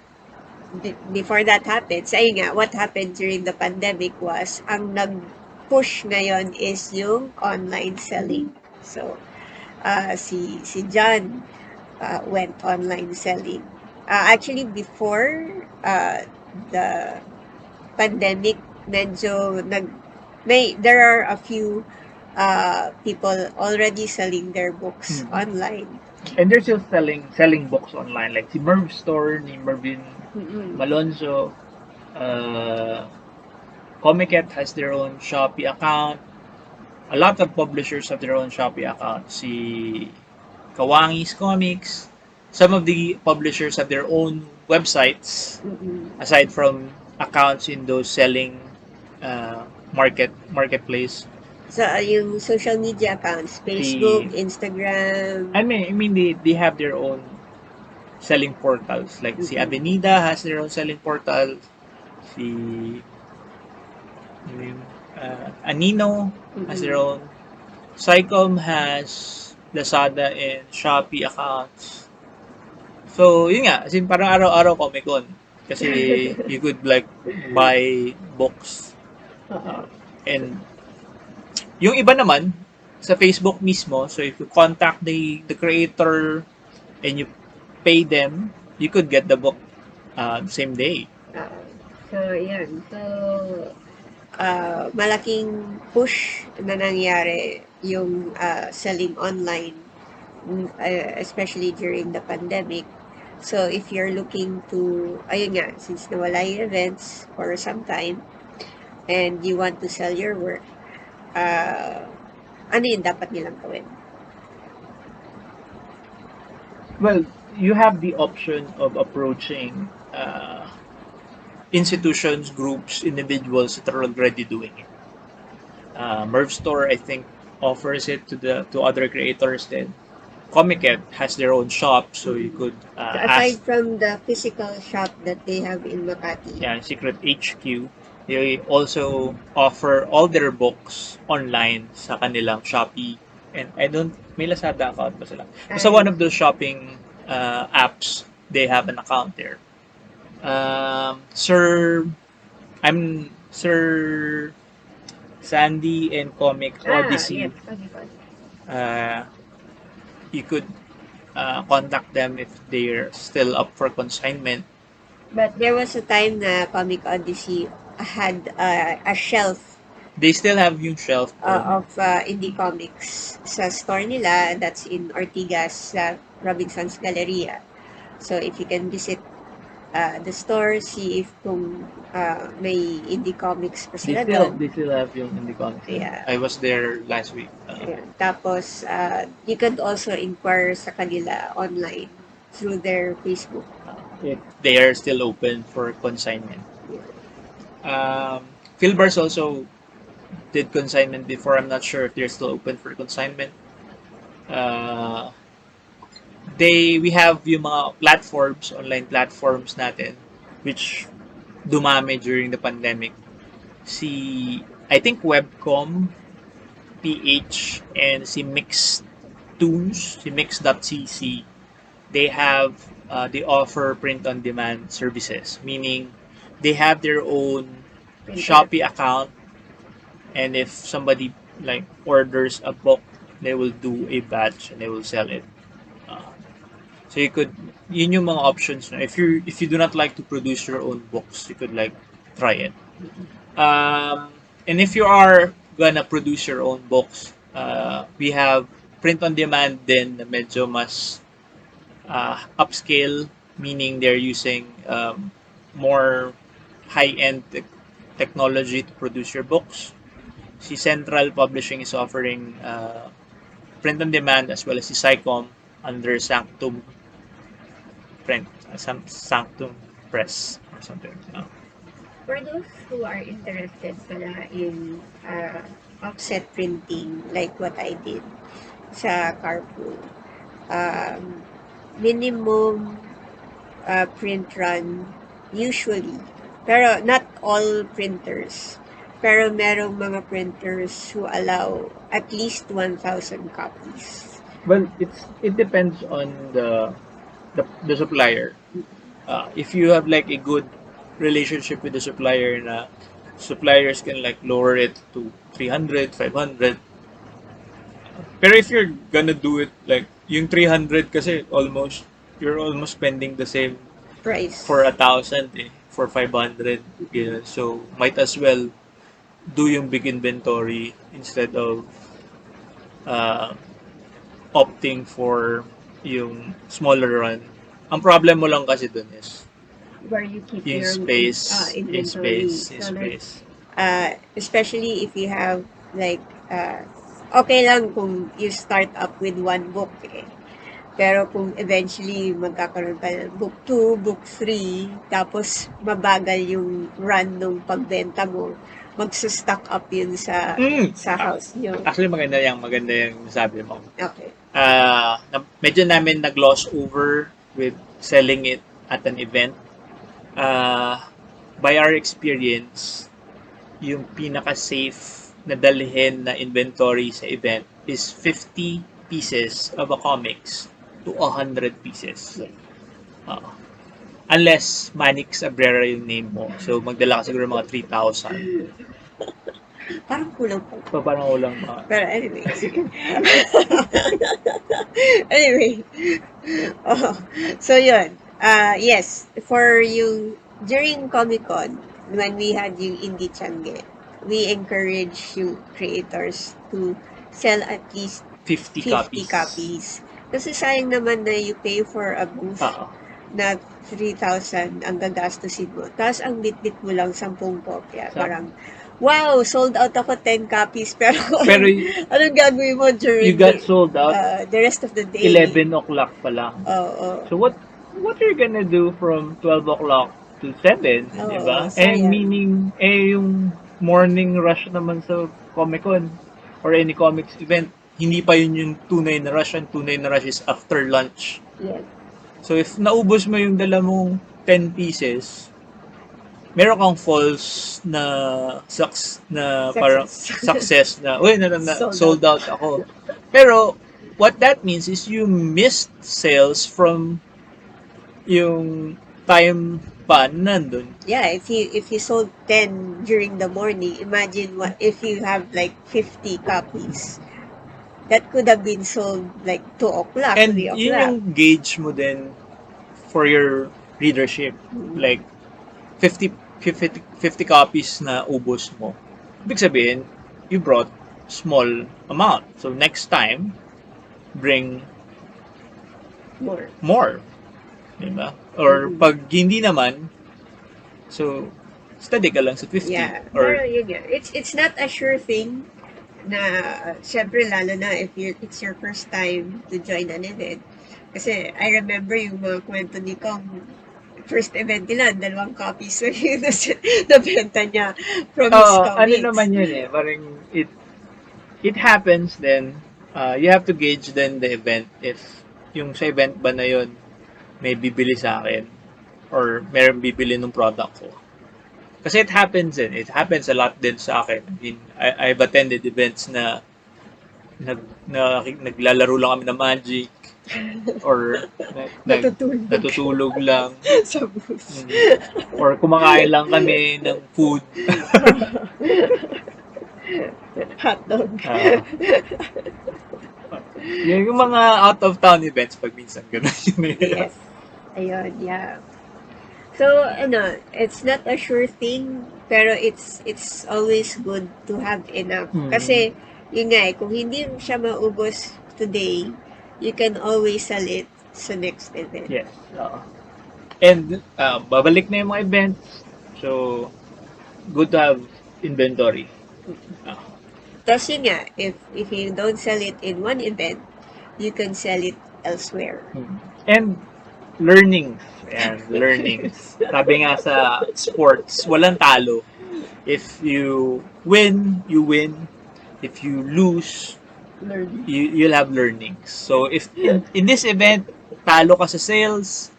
Speaker 2: before that happens, ayun nga, what happened during the pandemic was, ang nag-push ngayon is yung online selling. So, si John went online selling. Actually, before the pandemic, medyo there are a few people already selling their books online.
Speaker 1: And they're still selling books online. Like si Merv Store ni Mervin Malonzo, Comiket has their own Shopee account. A lot of publishers have their own Shopee account. Si Kawangi's Comics. Some of the publishers have their own websites aside from accounts in those selling marketplace.
Speaker 2: So, yung social media accounts, Facebook, Instagram.
Speaker 1: I mean they have their own selling portals. Like si Avenida has their own selling portal. Si Anino has their own. Sycom has Lazada and Shopee accounts. So, yun nga. As in, parang araw-araw Komikon. Kasi you could like buy books. And yung iba naman, sa Facebook mismo, so if you contact the creator and you pay them, you could get the book the same day.
Speaker 2: So, yan. So, malaking push na nangyari yung selling online, especially during the pandemic. So, if you're looking to, ayun nga, since nawala yung events for some time, and you want to sell your work, ano yung dapat nilang gawin?
Speaker 1: Well, you have the option of approaching institutions, groups, individuals that are already doing it. Merv Store, I think, offers it to other creators. Then Comiket has their own shop, so you could
Speaker 2: aside from the physical shop that they have in Makati.
Speaker 1: Yeah, Secret HQ. They also offer all their books online sa kanilang Shopee. And may Lazada account pa sila. Basta one of those shopping apps, they have an account there. Sir Sandy and Comic Odyssey. Yes. You could contact them if they're still up for consignment.
Speaker 2: But there was a time na Comic Odyssey had a shelf.
Speaker 1: They still have yung shelf
Speaker 2: of indie comics sa store nila. That's in Ortigas, Robinson's Galleria. So if you can visit the store, see if kung may indie comics pa sila doon.
Speaker 1: They still have yung indie comics.
Speaker 2: Yeah.
Speaker 1: I was there last week.
Speaker 2: Tapos, you could also inquire sa kanila online through their Facebook.
Speaker 1: They are still open for consignment. Philbars also did consignment before. I'm not sure if they're still open for consignment. We have yung mga platforms, online platforms natin, which dumami during the pandemic. I think Webcom, PH, and si Mixtoons, si Mix.cc, they offer print-on-demand services. Meaning, they have their own Shopee account, and if somebody like orders a book, they will do a batch and they will sell it. Uh, so you could, yun yung mga options. No? If you do not like to produce your own books, you could like try it. And if you are gonna produce your own books, we have print on demand din na medyo mas upscale, meaning they're using more high-end technology to produce your books. Si Central Publishing is offering print on demand as well as si Sycom under Sanctum Print, Sanctum Press or something.
Speaker 2: For those who are interested pala in offset printing, like what I did sa Carpool, minimum print run usually, pero not all printers, pero merong mga printers who allow at least 1,000 copies.
Speaker 1: Well, it depends on the supplier. If you have like a good relationship with the supplier na suppliers can like lower it to 300, 500. Pero if you're gonna do it like yung 300 kasi you're almost spending the same
Speaker 2: Price.
Speaker 1: for 1,000 for 500. Yeah. So might as well do yung big inventory instead of uh, opting for yung smaller run. Ang problem mo lang kasi dun is
Speaker 2: where you keep
Speaker 1: yung
Speaker 2: your
Speaker 1: space,
Speaker 2: inventory.
Speaker 1: space.
Speaker 2: Especially if you have like okay lang kung you start up with one book Pero kung eventually magkakaroon pa ng book 2, book 3, tapos mabagal yung run ng pagbenta mo, magsustock up yun sa house nyo.
Speaker 1: Actually, maganda yung sabi mo.
Speaker 2: Okay.
Speaker 1: Medyo namin nag-gloss over with selling it at an event. By our experience, yung pinaka-safe na dalhin na inventory sa event is 50 pieces of a comics to 100 pieces. Unless Manix Abrera yung name mo. So, magdala ka siguro mga 3,000.
Speaker 2: Parang kulang po.
Speaker 1: Parang kulang pa.
Speaker 2: Pero anyway, sige. Anyway. So, yun. Yes, for you, during Komikon, when we had yung Indie Change, we encourage you creators to sell at least
Speaker 1: 50
Speaker 2: copies. Kasi sayang naman na you pay for a booth na 3,000 ang gagastusin mo. Tapos ang bit-bit mo lang 10 kopya. Parang, wow, sold out ako 10 copies. Pero anong gagawin mo during
Speaker 1: you got sold out
Speaker 2: the rest of the day?
Speaker 1: 11 o'clock pa lang. So what you're gonna do from 12 o'clock to 7, di ba? And meaning, yung morning rush naman sa Komikon or any comics event, hindi pa yun yung tunay na rush. Ang tunay na rush is after lunch.
Speaker 2: Yes.
Speaker 1: So if naubos mo yung dala mong 10 pieces, meron kang false na parang success na, uy, sold out ako. Pero what that means is you missed sales from yung time pa nandun.
Speaker 2: Yeah, if you sold 10 during the morning, imagine what if you have like 50 copies. That could have been sold like 2 o'clock,
Speaker 1: and
Speaker 2: 3 o'clock.
Speaker 1: And yun yung gauge mo din for your readership. Like, 50 copies na ubos mo. Ibig sabihin, you brought small amount. So, next time, bring more. Diba? Or pag hindi naman, so, steady ka lang sa 50.
Speaker 2: Yeah.
Speaker 1: Or,
Speaker 2: it's not a sure thing na syempre lalo na if it's your first time to join an event. Kasi I remember yung mga kwento ni Kong, first event nila, 2 copies so yun na benta niya from his comics.
Speaker 1: Ano naman yun parang it happens then, you have to gauge then the event if yung sa event ba na yun may bibili sa akin or meron bibili ng product ko. Kasi it happens a lot din sa akin. I mean, I've attended events na naglalaro lang kami ng Magic, Or natutulog lang.
Speaker 2: Sa bus.
Speaker 1: Or kumakain lang kami ng food.
Speaker 2: Hotdog.
Speaker 1: Yung mga out of town events pag minsan gano'n yun.
Speaker 2: Yes. Ayun, yeah. So, it's not a sure thing, pero it's always good to have enough. Kasi, yun nga kung hindi siya maubos today, you can always sell it sa next event.
Speaker 1: Yes. And babalik na yung mga events. So, good to have inventory.
Speaker 2: Tapos yun nga, if you don't sell it in one event, you can sell it elsewhere.
Speaker 1: And learnings. Ayan, learnings. Sabi nga sa sports, walang talo. If you win, you win. If you lose, you'll have learnings. So, if in this event, talo ka sa sales,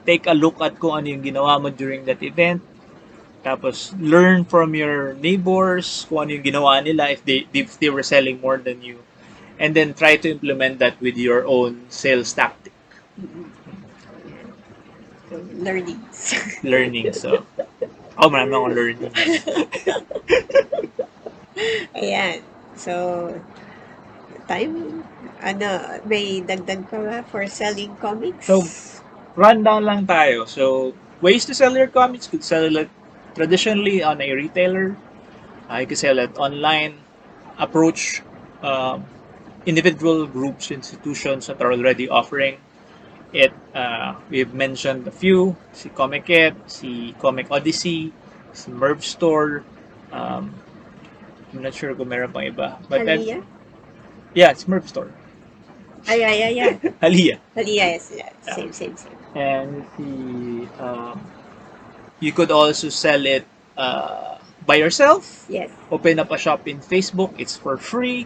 Speaker 1: take a look at kung ano yung ginawa mo during that event. Tapos, learn from your neighbors kung ano yung ginawa nila if they were selling more than you. And then, try to implement that with your own sales tactic.
Speaker 2: So, learnings.
Speaker 1: Learning. So, marami akong learning.
Speaker 2: Ayan. So, time, may dagdag pa ba for selling comics?
Speaker 1: So, rundown lang tayo. So, ways to sell your comics. Could sell it traditionally on a retailer. You could sell it online. Approach individual groups, institutions that are already offering it. We've mentioned a few. Si Comiket, si Comic Odyssey, si Merv Store. I'm not sure kung meron pang iba. But
Speaker 2: Halia?
Speaker 1: Yeah, it's Merv Store.
Speaker 2: Yeah.
Speaker 1: Halia.
Speaker 2: Yes. Same.
Speaker 1: And you could also sell it by yourself.
Speaker 2: Yes.
Speaker 1: Open up a shop in Facebook. It's for free.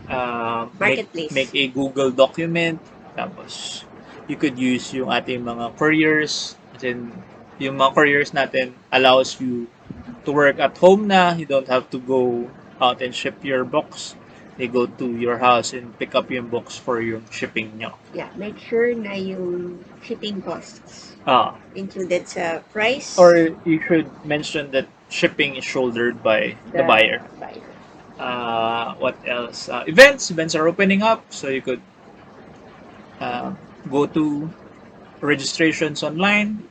Speaker 2: Marketplace.
Speaker 1: Make a Google document. Tapos, you could use yung ating mga couriers. Then, yung mga couriers natin allows you to work at home na. You don't have to go out and ship your box. They go to your house and pick up yung box for yung shipping nyo.
Speaker 2: Yeah, make sure na yung shipping costs included sa price.
Speaker 1: Or you should mention that shipping is shouldered by the buyer. What else? Events are opening up, so you could go to registrations online,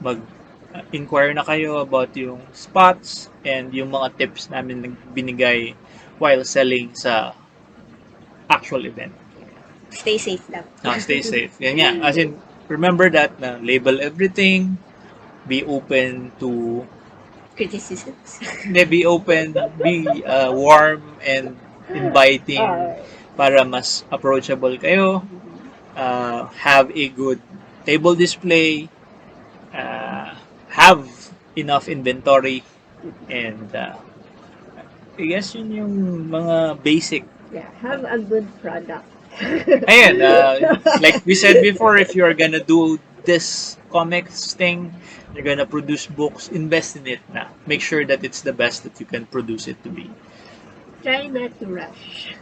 Speaker 1: mag-inquire na kayo about yung spots and yung mga tips namin binigay while selling sa actual event.
Speaker 2: Stay safe lang.
Speaker 1: Stay safe. Yan nga. As in, remember that na label everything, be open to
Speaker 2: criticisms.
Speaker 1: Be open, be warm and inviting para mas approachable kayo. Have a good table display. Have enough inventory. And I guess yun yung mga basic.
Speaker 2: Yeah, have a good product.
Speaker 1: Ayan, like we said before, if you're gonna do this comics thing, you're gonna produce books, invest in it na. Make sure that it's the best that you can produce it to be.
Speaker 2: Try not to rush.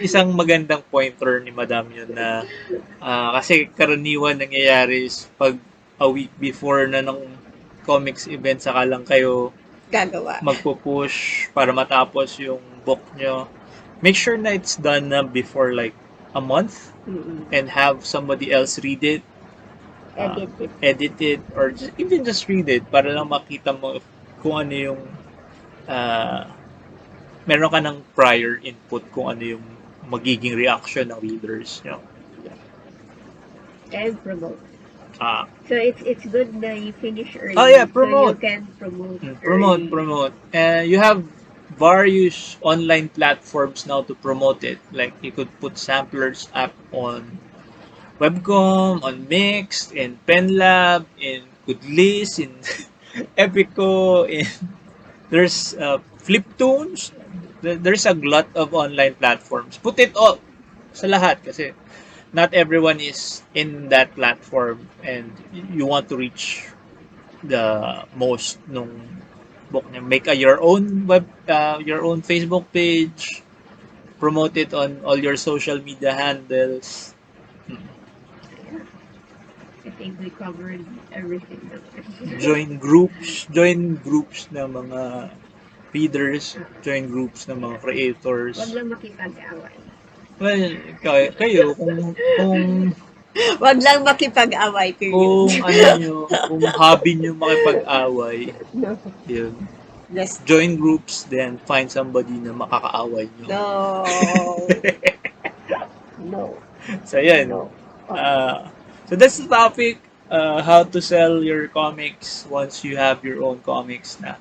Speaker 1: Isang magandang pointer ni Madam yun na kasi karaniwan nangyayari is pag a week before na ng comics event saka lang kayo
Speaker 2: gagawa.
Speaker 1: Magpo-push para matapos yung book nyo. Make sure na it's done na before like a month and have somebody else read it. Edit it or even just read it para lang makita mo kung ano yung meron ka ng prior input kung ano yung magiging reaction ng readers nyo.
Speaker 2: And promote. So it's good na you finish early.
Speaker 1: Promote.
Speaker 2: So you can promote.
Speaker 1: Promote. You have various online platforms now to promote it. Like you could put samplers up on Webcom, on Mixed, in PenLab, in Goodlist, in Epico, in there's Fliptoons. There's a lot of online platforms. Put it all sa lahat kasi not everyone is in that platform and you want to reach the most nung book niya. Make your own Facebook page. promote it on all your social media handles.
Speaker 2: I think we covered everything.
Speaker 1: Join groups ng mga readers, join groups ng mga creators.
Speaker 2: Wag lang makipag-away.
Speaker 1: Well, kayo kung
Speaker 2: Wag lang makipag-away,
Speaker 1: kung
Speaker 2: period.
Speaker 1: kung hobby nyo makipag-away,
Speaker 2: No.
Speaker 1: yun.
Speaker 2: Yes.
Speaker 1: Join groups, then find somebody na makakaaway nyo.
Speaker 2: No. No.
Speaker 1: So, yun.
Speaker 2: No.
Speaker 1: So, that's the topic. How to sell your comics once you have your own comics na.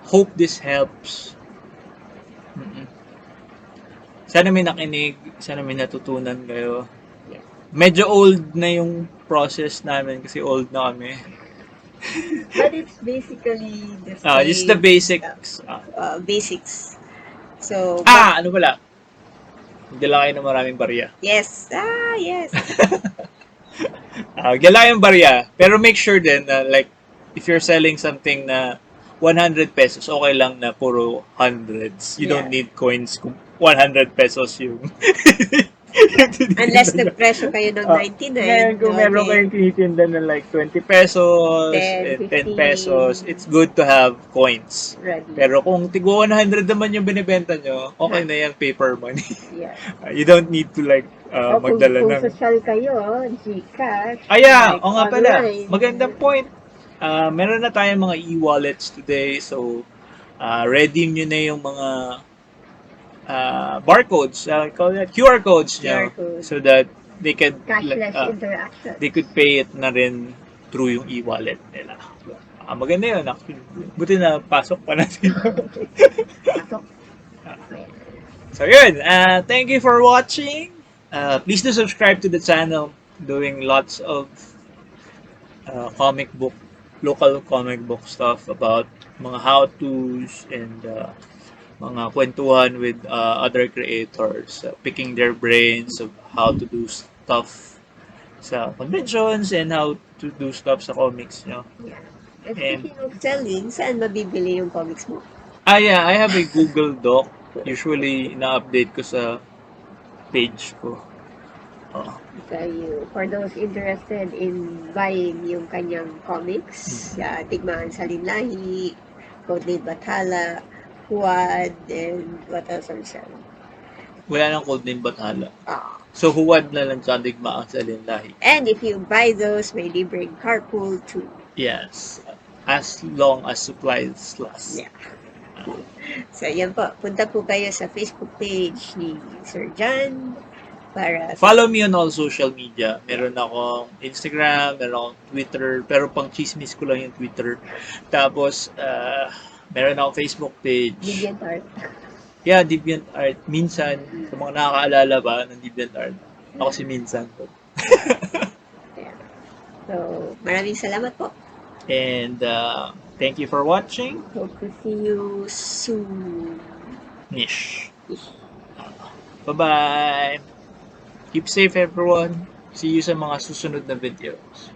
Speaker 1: Hope this helps. Mm-mm. Sana may nakinig, sana may natutunan kayo. Medyo old na yung process namin kasi old na kami.
Speaker 2: But it's basically the same.
Speaker 1: Just the basics.
Speaker 2: Basics. So,
Speaker 1: ano pala? Hindi lang kayo ng maraming barya.
Speaker 2: Yes. Yes.
Speaker 1: Gala yung barya. Pero make sure din na like, if you're selling something na 100 pesos, okay lang na puro hundreds. You don't need coins kung 100 pesos yung...
Speaker 2: Unless nagpresyo kayo ng 99.
Speaker 1: Ngayon, kung meron kayong tinitinda ng like 20 pesos
Speaker 2: 10,
Speaker 1: and 10 pesos, it's good to have coins.
Speaker 2: Ready.
Speaker 1: Pero kung tigo 100 naman yung binibenta nyo, okay na yan, paper money.
Speaker 2: Yeah.
Speaker 1: You don't need to like magdala
Speaker 2: kung
Speaker 1: ng...
Speaker 2: social kayo, Gcash.
Speaker 1: Oo nga pala. Magandang point. Meron na tayong mga e-wallets today, so redeem nyo na yung mga barcodes, QR codes nyo, so that they could
Speaker 2: cashless interaction.
Speaker 1: They could pay it na rin through yung e-wallet nila. Maganda yun. Actually. Buti na pasok pa natin.
Speaker 2: Pasok.
Speaker 1: So yun, thank you for watching. Please do subscribe to the channel. Doing lots of local comic book stuff about mga how-tos and mga kwentuhan with other creators, picking their brains of how to do stuff sa conventions and how to do stuff sa comics nyo.
Speaker 2: Yeah. And speaking of selling, saan mabibili yung comics mo?
Speaker 1: I have a Google Doc. Usually, ina-update ko sa page ko.
Speaker 2: For those interested in buying yung kanyang comics, Tigmaan sa Linlahi, Codename Bathala, Huwad, and what else are selling?
Speaker 1: Wala nang Codename Bathala. So, Huwad na lang sa Tigmaan sa Linlahi.
Speaker 2: And if you buy those, may libreng Carpool too.
Speaker 1: Yes. As long as supplies last.
Speaker 2: Yeah. So, yan po. Punta po kayo sa Facebook page ni Sir John para...
Speaker 1: Follow me on all social media. Meron akong Instagram, meron akong Twitter, pero pang chismis ko lang yung Twitter. Tapos, meron akong Facebook page.
Speaker 2: DeviantArt.
Speaker 1: Yeah, DeviantArt. Minsan, sa mga nakakaalala ba ng DeviantArt, ako si Minsan po.
Speaker 2: So, maraming salamat po.
Speaker 1: And thank you for watching.
Speaker 2: Hope to see you soon.
Speaker 1: Nish. Bye-bye. Keep safe everyone. See you sa mga susunod na videos.